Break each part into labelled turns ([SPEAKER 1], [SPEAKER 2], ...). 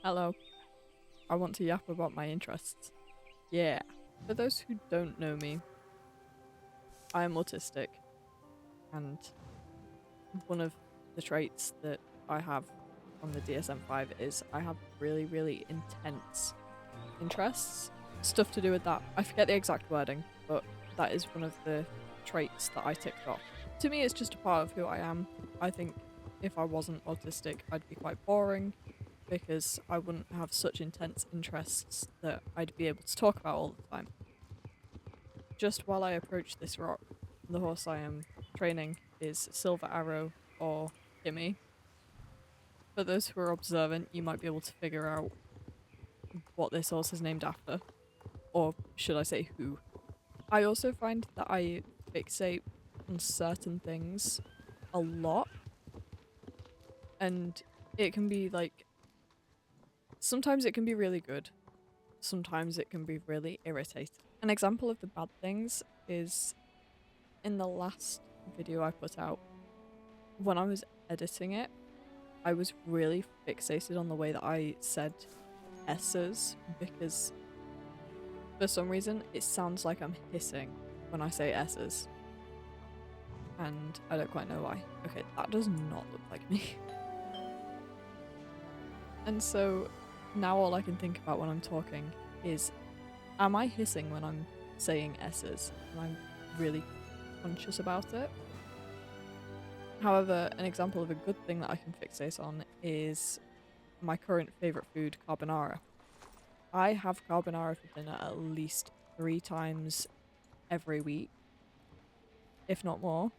[SPEAKER 1] Hello. I want to yap about my interests. Yeah. For those who don't know me, I am autistic, and one of the traits that I have on the DSM-5 is I have really, really intense interests. Stuff to do with that. I forget the exact wording, but that is one of the traits that I ticked off. To me, it's just a part of who I am. I think if I wasn't autistic, I'd be quite boring because I wouldn't have such intense interests that I'd be able to talk about all the time. Just while I approach this rock, the horse I am training is Silver Arrow or Kimmy. For those who are observant, you might be able to figure out what this horse is named after, or should I say who. I also find that I fixate on certain things a lot, and it can be like, sometimes it can be really good, sometimes it can be really irritating. An example of the bad things is in the last video I put out, when I was editing it, I was really fixated on the way that I said S's because for some reason it sounds like I'm hissing when I say S's. And I don't quite know why. Okay, that does not look like me. And so now all I can think about when I'm talking is, am I hissing when I'm saying S's? And I'm really conscious about it. However, an example of a good thing that I can fixate on is my current favourite food, carbonara. I have carbonara for dinner at least 3 times every week, if not more.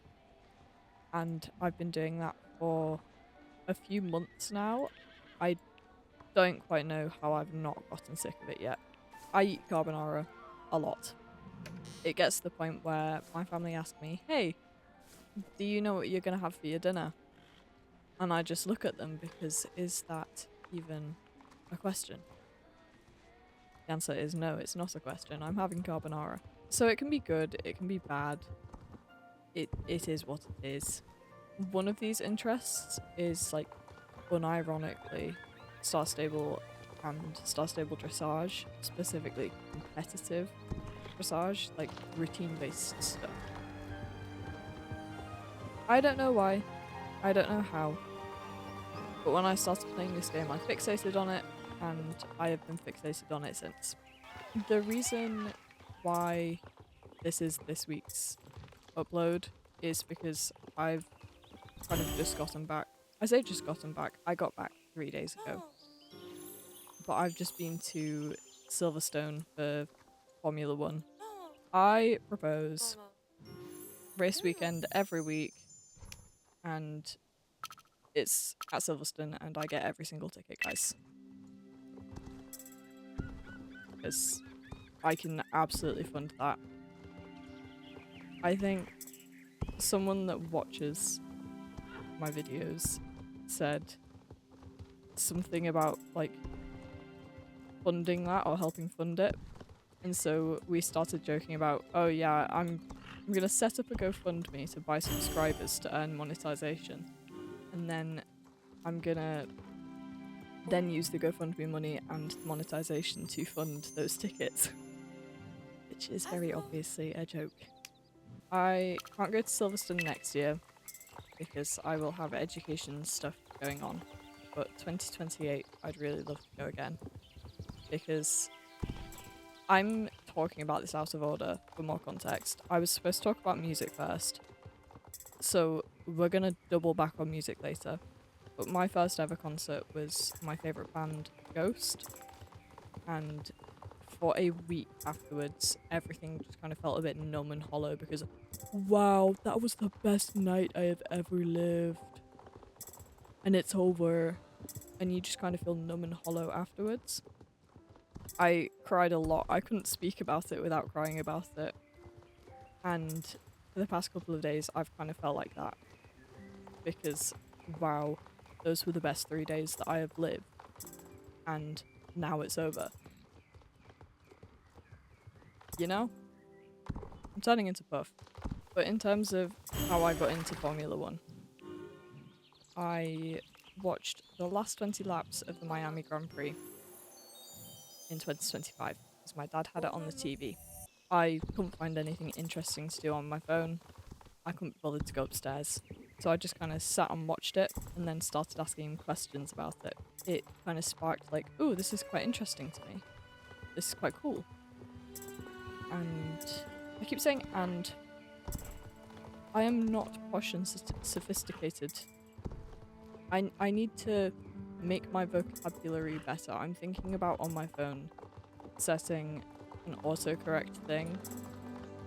[SPEAKER 1] And I've been doing that for a few months now. I don't quite know how I've not gotten sick of it yet. I eat carbonara a lot. It gets to the point where my family ask me, hey, do you know what you're going to have for your dinner? And I just look at them because is that even a question? The answer is no, it's not a question. I'm having carbonara. So it can be good, it can be bad. It is what it is. One of these interests is, like, unironically, Star Stable and Star Stable dressage, specifically competitive dressage, like routine-based stuff. I don't know why, I don't know how, but when I started playing this game I fixated on it, and I have been fixated on it since. The reason why this is this week's upload is because I've kind of just gotten back. I say just gotten back, I got back 3 days ago. But I've just been to Silverstone for Formula 1. I propose race weekend every week, and it's at Silverstone, and I get every single ticket, guys. Because I can absolutely fund that. I think someone that watches my videos said something about, like, funding that or helping fund it, and so we started joking about, oh yeah, I'm gonna set up a GoFundMe to buy subscribers to earn monetization, and then I'm gonna then use the GoFundMe money and monetization to fund those tickets, which is very obviously a joke. I can't go to Silverstone next year because I will have education stuff going on, but 2028 I'd really love to go again, because I'm talking about this out of order for more context. I was supposed to talk about music first, so we're gonna double back on music later. But my first ever concert was my favourite band, Ghost, and for a week afterwards, everything just kind of felt a bit numb and hollow because, wow, that was the best night I have ever lived. And it's over, and you just kind of feel numb and hollow afterwards. I cried a lot. I couldn't speak about it without crying about it. And for the past couple of days, I've kind of felt like that. Because, wow, those were the best 3 days that I have lived. And now it's over. You know? I'm turning into Puff. But in terms of how I got into Formula 1, I watched the last 20 laps of the Miami Grand Prix in 2025 because my dad had it on the TV. I couldn't find anything interesting to do on my phone. I couldn't be bothered to go upstairs. So I just kind of sat and watched it and then started asking him questions about it. It kind of sparked like, oh, this is quite interesting to me. This is quite cool. And I keep saying and. I am not posh and sophisticated. I need to make my vocabulary better. I'm thinking about on my phone setting an autocorrect thing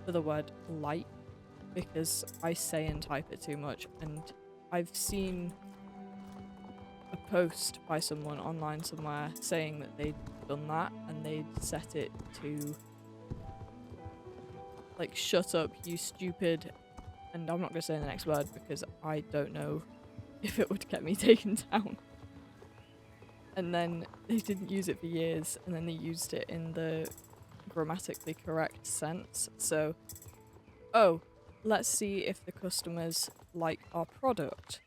[SPEAKER 1] for the word like because I say and type it too much, and I've seen a post by someone online somewhere saying that they'd done that and they'd set it to like shut up you stupid, and I'm not going to say the next word because I don't know if it would get me taken down. And then they didn't use it for years, and then they used it in the grammatically correct sense. So, oh, let's see if the customers like our product.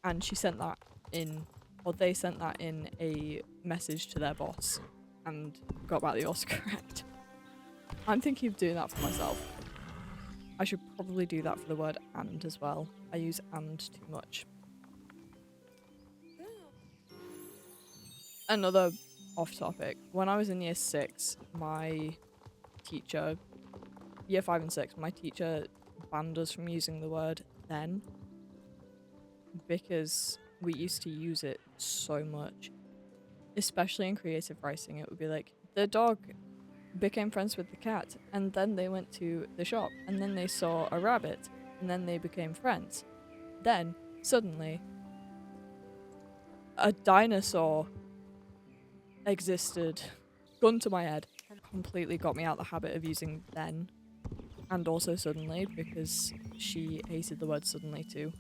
[SPEAKER 1] And she sent that in, or they sent that in a message to their boss and got back the autocorrect. I'm thinking of doing that for myself. I should probably do that for the word and as well. I use and too much. Another off topic. When I was in year 6, my teacher, year 5 and 6, my teacher banned us from using the word then because we used to use it so much, especially in creative writing. It would be like, the dog became friends with the cat, and then they went to the shop, and then they saw a rabbit, and then they became friends. Then, suddenly, a dinosaur existed. Gun to my head. Completely got me out the habit of using then, and also suddenly, because she hated the word suddenly too.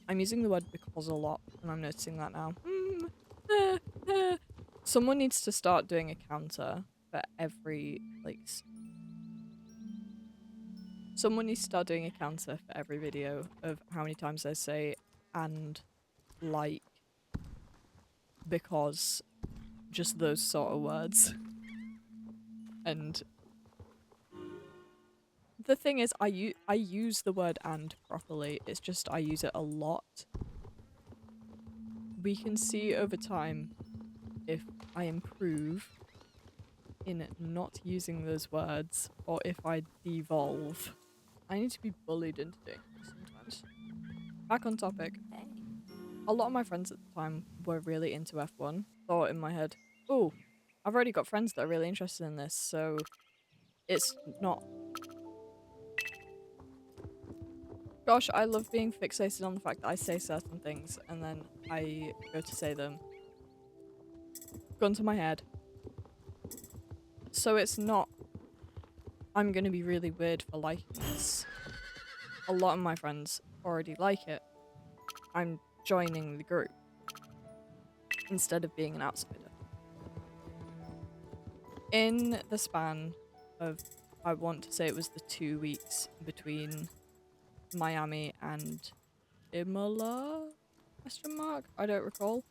[SPEAKER 1] I'm using the word because a lot, and I'm noticing that now. Someone needs to start doing a counter for every, like... Someone needs to start doing a counter for every video of how many times I say and, like, because, just those sort of words. And the thing is, I use the word and properly, it's just I use it a lot. We can see over time if I improve in not using those words, or if I devolve. I need to be bullied into doing this sometimes. Back on topic. A lot of my friends at the time were really into F1. Thought in my head, oh, I've already got friends that are really interested in this, so it's not... Gosh, I love being fixated on the fact that I say certain things and then I go to say them. Gun to my head. So it's not, I'm gonna be really weird for liking this. A lot of my friends already like it. I'm joining the group instead of being an outsider. In the span of, I want to say it was the 2 weeks between Miami and Imola? Question mark? I don't recall.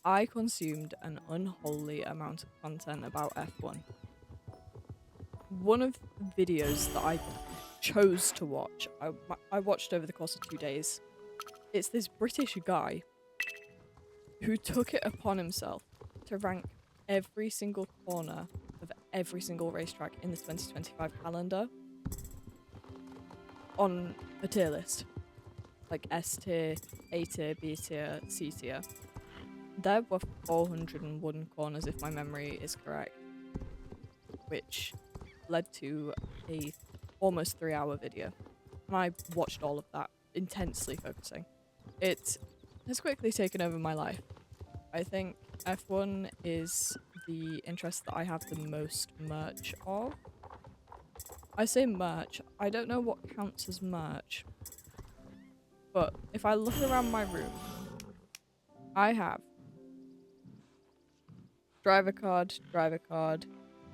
[SPEAKER 1] I consumed an unholy amount of content about F1. One of the videos that I chose to watch, I watched over the course of 2 days. It's this British guy who took it upon himself to rank every single corner of every single racetrack in the 2025 calendar on a tier list. Like S tier, A tier, B tier, C tier. There were 401 corners if my memory is correct, which led to a almost 3-hour video. And I watched all of that, intensely focusing. It has quickly taken over my life. I think F1 is the interest that I have the most merch of. I say merch, I don't know what counts as merch. But if I look around my room, I have driver card,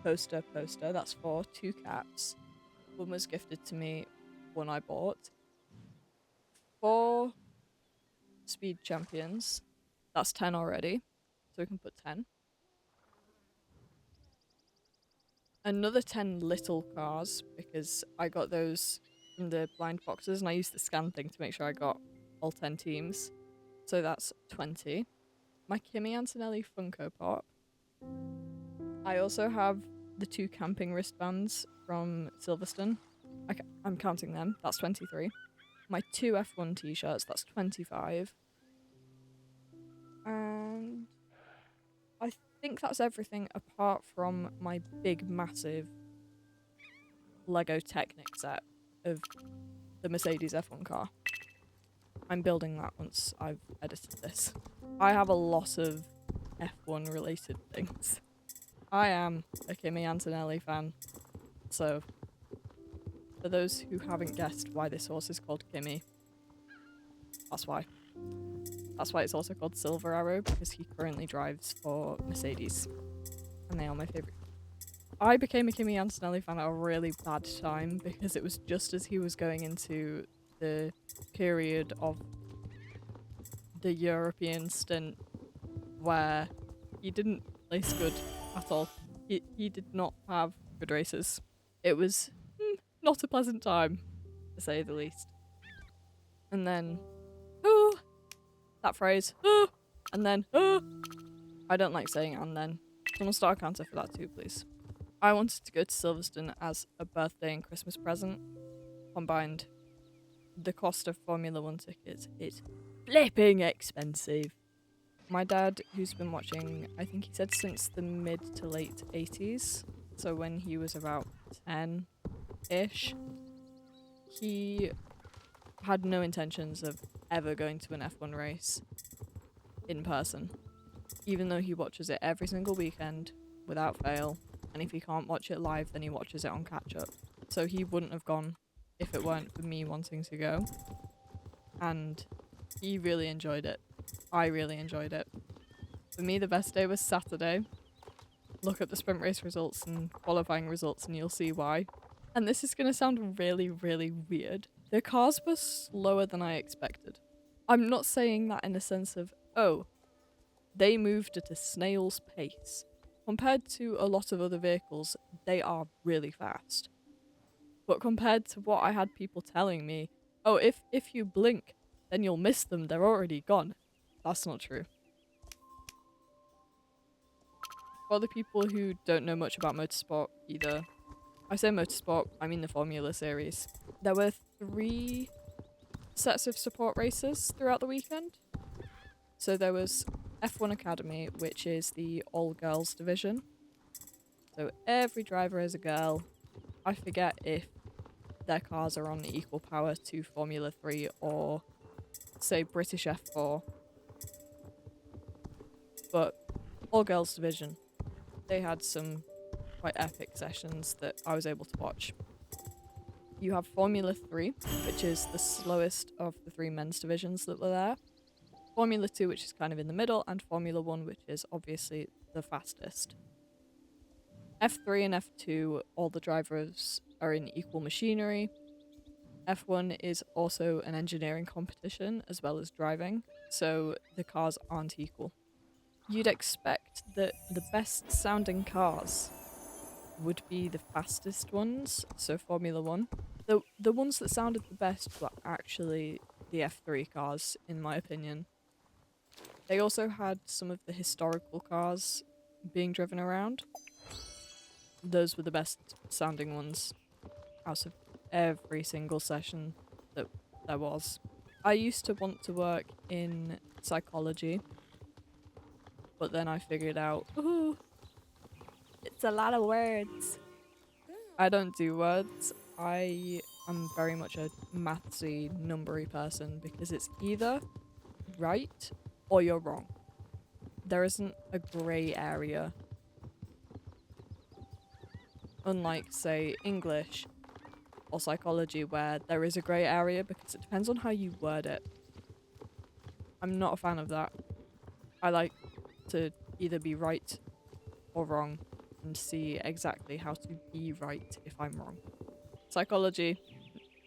[SPEAKER 1] poster, that's 4, 2 caps. One was gifted to me, one I bought. 4 speed champions. That's 10 already, so we can put 10. Another 10 little cars, because I got those from the blind boxes, and I used the scan thing to make sure I got all 10 teams. So that's 20. My Kimi Antonelli Funko Pop. I also have the 2 camping wristbands from Silverstone. I'm counting them. That's 23. My 2 F1 t-shirts. That's 25. And I think that's everything apart from my big, massive Lego Technic set of the Mercedes F1 car. I'm building that once I've edited this. I have a lot of F1 related things. I am a Kimi Antonelli fan, so for those who haven't guessed why this horse is called Kimi, that's why. That's why it's also called Silver Arrow, because he currently drives for Mercedes, and they are my favourite. I became a Kimi Antonelli fan at a really bad time, because it was just as he was going into the period of the European stint where he didn't place good at all. He did not have good races. It was not a pleasant time, to say the least. And then, that phrase, and then, I don't like saying and then. Someone start a counter for that too, please. I wanted to go to Silverstone as a birthday and Christmas present. Combined, the cost of Formula 1 tickets is flipping expensive. My dad, who's been watching, I think he said since the mid to late 80s, so when he was about 10-ish, he had no intentions of ever going to an F1 race in person, even though he watches it every single weekend without fail, and if he can't watch it live, then he watches it on catch-up. So he wouldn't have gone if it weren't for me wanting to go, and he really enjoyed it. I really enjoyed it. For me, the best day was Saturday. Look at the sprint race results and qualifying results and you'll see why. And this is going to sound really, really weird. The cars were slower than I expected. I'm not saying that in a sense of, oh, they moved at a snail's pace. Compared to a lot of other vehicles, they are really fast. But compared to what I had people telling me, oh, if you blink, then you'll miss them, they're already gone. That's not true. For the people who don't know much about motorsport either, I say motorsport, I mean the Formula series. There were 3 sets of support races throughout the weekend. So there was F1 Academy, which is the all-girls division. So every driver is a girl. I forget if their cars are on equal power to Formula 3 or, say, British F4. But all-girls division, they had some quite epic sessions that I was able to watch. You have Formula 3, which is the slowest of the 3 men's divisions that were there. Formula 2, which is kind of in the middle, and Formula 1, which is obviously the fastest. F3 and F2, all the drivers are in equal machinery. F1 is also an engineering competition as well as driving, so the cars aren't equal. You'd expect that the best sounding cars would be the fastest ones, so Formula 1. The ones that sounded the best were actually the F3 cars, in my opinion. They also had some of the historical cars being driven around. Those were the best sounding ones out of every single session that there was. I used to want to work in psychology, but then I figured out, ooh, it's a lot of words. I don't do words. I am very much a mathsy, numbery person because it's either right or you're wrong. There isn't a grey area. Unlike, say, English or psychology, where there is a grey area because it depends on how you word it. I'm not a fan of that. I like to either be right or wrong and see exactly how to be right if I'm wrong. Psychology,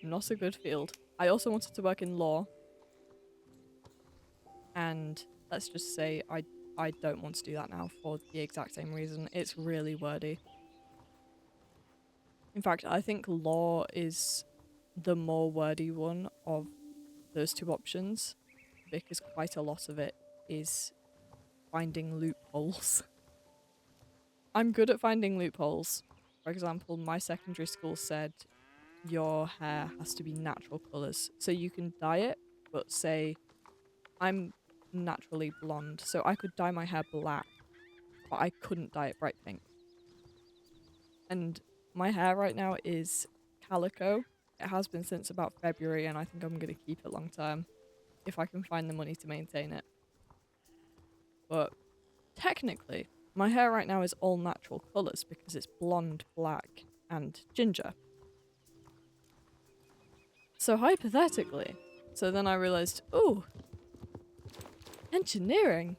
[SPEAKER 1] not a good field. I also wanted to work in law. And let's just say I don't want to do that now for the exact same reason. It's really wordy. In fact, I think law is the more wordy one of those two options, because quite a lot of it is finding loopholes. I'm good at finding loopholes. For example, my secondary school said your hair has to be natural colours. So you can dye it, but say I'm naturally blonde, so I could dye my hair black, but I couldn't dye it bright pink. And my hair right now is calico. It has been since about February, and I think I'm going to keep it long term if I can find the money to maintain it. But technically, my hair right now is all natural colours because it's blonde, black, and ginger. So hypothetically, so then I realised, ooh, engineering.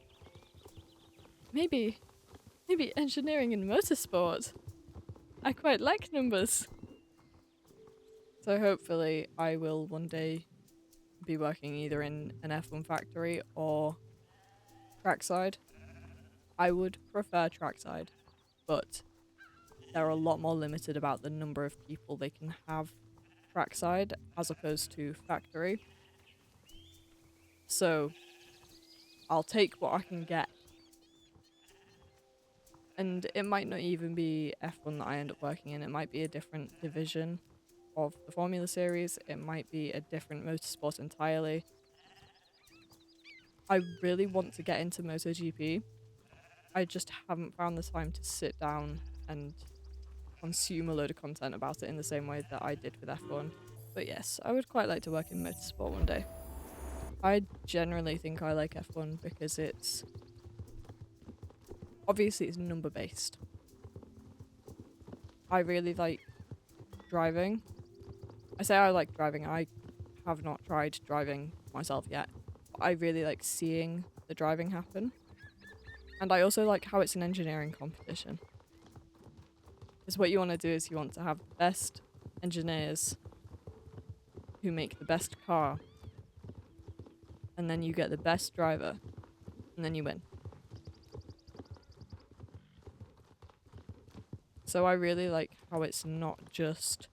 [SPEAKER 1] Maybe engineering and motorsport. I quite like numbers. So hopefully I will one day be working either in an F1 factory or trackside. I would prefer trackside, but they're a lot more limited about the number of people they can have trackside as opposed to factory. So I'll take what I can get. And it might not even be F1 that I end up working in. It might be a different division of the Formula Series. It might be a different motorsport entirely. I really want to get into MotoGP. I just haven't found the time to sit down and consume a load of content about it in the same way that I did with F1. But yes, I would quite like to work in motorsport one day. I generally think I like F1 because it's... obviously it's number based. I really like driving. I say I like driving, I have not tried driving myself yet. But I really like seeing the driving happen. And I also like how it's an engineering competition. Because what you want to do is you want to have the best engineers who make the best car. And then you get the best driver. And then you win. So I really like how it's not just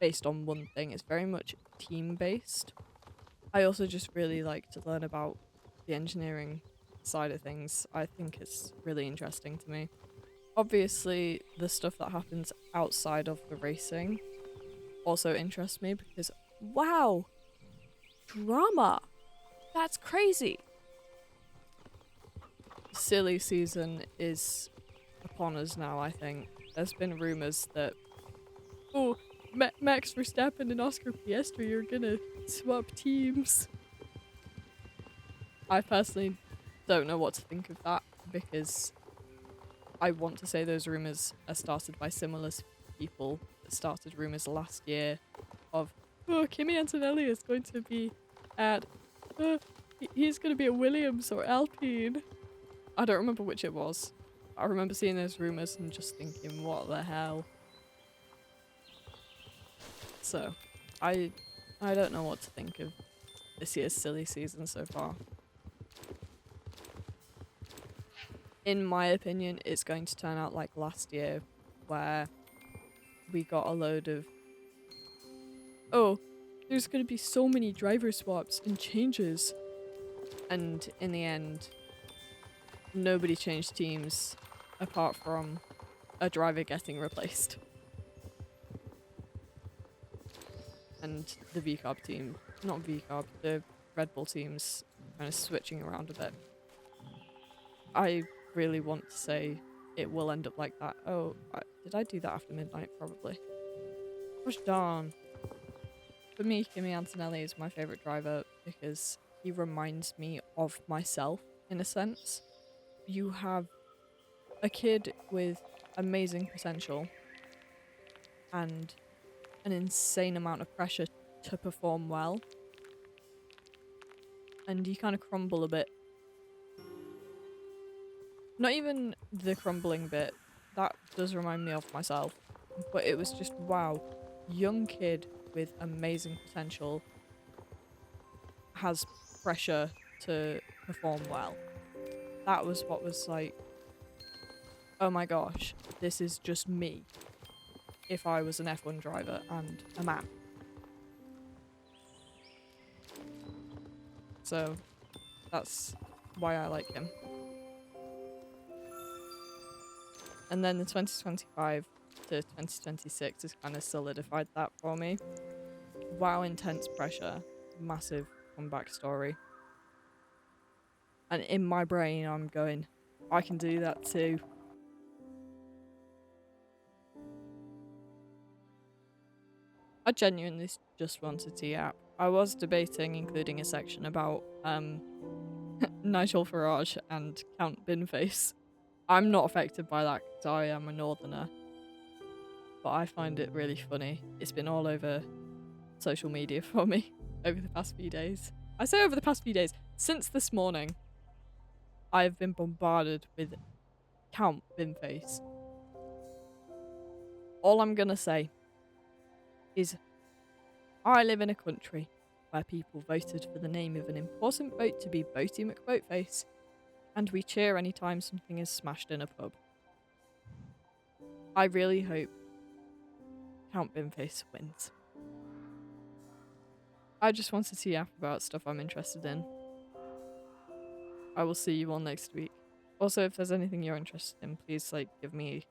[SPEAKER 1] based on one thing. It's very much team-based. I also just really like to learn about the engineering side of things. I think it's really interesting to me. Obviously, the stuff that happens outside of the racing also interests me because, wow, drama! That's crazy! Silly season is upon us now, I think. There's been rumours that, oh, Max Verstappen and Oscar Piastri are gonna swap teams. I personally don't know what to think of that because I want to say those rumours are started by similar people that started rumours last year of, oh, Kimi Antonelli is going to be at, he's going to be at Williams or Alpine. I don't remember which it was. I remember seeing those rumours and just thinking, what the hell? So, I don't know what to think of this year's silly season so far. In my opinion, it's going to turn out like last year, where we got a load of, oh, there's going to be so many driver swaps and changes. And in the end, nobody changed teams apart from a driver getting replaced. And the VCARB team, not VCARB, the Red Bull teams kind of switching around a bit. I really want to say it will end up like that. Oh, did I do that after midnight? Probably. Gosh darn. For me, Kimi Antonelli is my favourite driver because he reminds me of myself, in a sense. You have a kid with amazing potential and an insane amount of pressure to perform well. And you kind of crumble a bit. Not even the crumbling bit, that does remind me of myself. But it was just, wow, young kid with amazing potential has pressure to perform well. That was what was like, oh my gosh, this is just me if I was an F1 driver and a man. So that's why I like him. And then the 2025 to 2026 has kind of solidified that for me. Wow, intense pressure, massive comeback story. And in my brain, I'm going, I can do that too. I genuinely just wanted to yap. I was debating including a section about Nigel Farage and Count Binface. I'm not affected by that because I am a northerner. But I find it really funny. It's been all over social media for me over the past few days. I say over the past few days. Since this morning, I've been bombarded with Count Binface. All I'm gonna say is I live in a country where people voted for the name of an important vote to be Boaty McBoatface, and we cheer anytime something is smashed in a pub. I really hope Count Binface wins. I just wanted to yap about stuff I'm interested in. I will see you all next week. Also, if there's anything you're interested in, please give me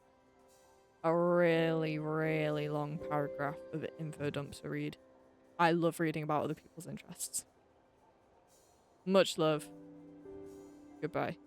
[SPEAKER 1] a really, really long paragraph of info dumps to read. I love reading about other people's interests. Much love. Goodbye.